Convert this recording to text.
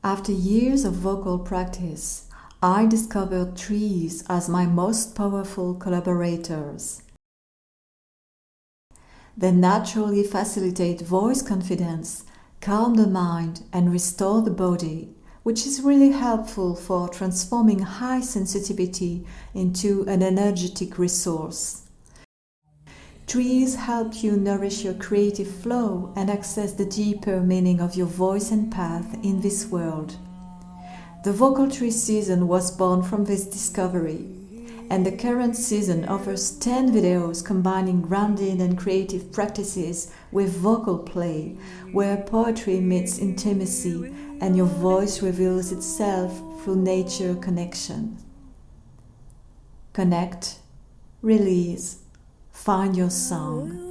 After years of vocal practice, I discovered trees as my most powerful collaborators. They naturally facilitate voice confidence, calm the mind, and restore the body, which is really helpful for transforming high sensitivity into an energetic resource. Trees help you nourish your creative flow and access the deeper meaning of your voice and path in this world. The Vocal Tree season was born from this discovery, and the current season offers 10 videos combining grounding and creative practices with vocal play, where poetry meets intimacy and your voice reveals itself through nature connection. Connect, release, find your song.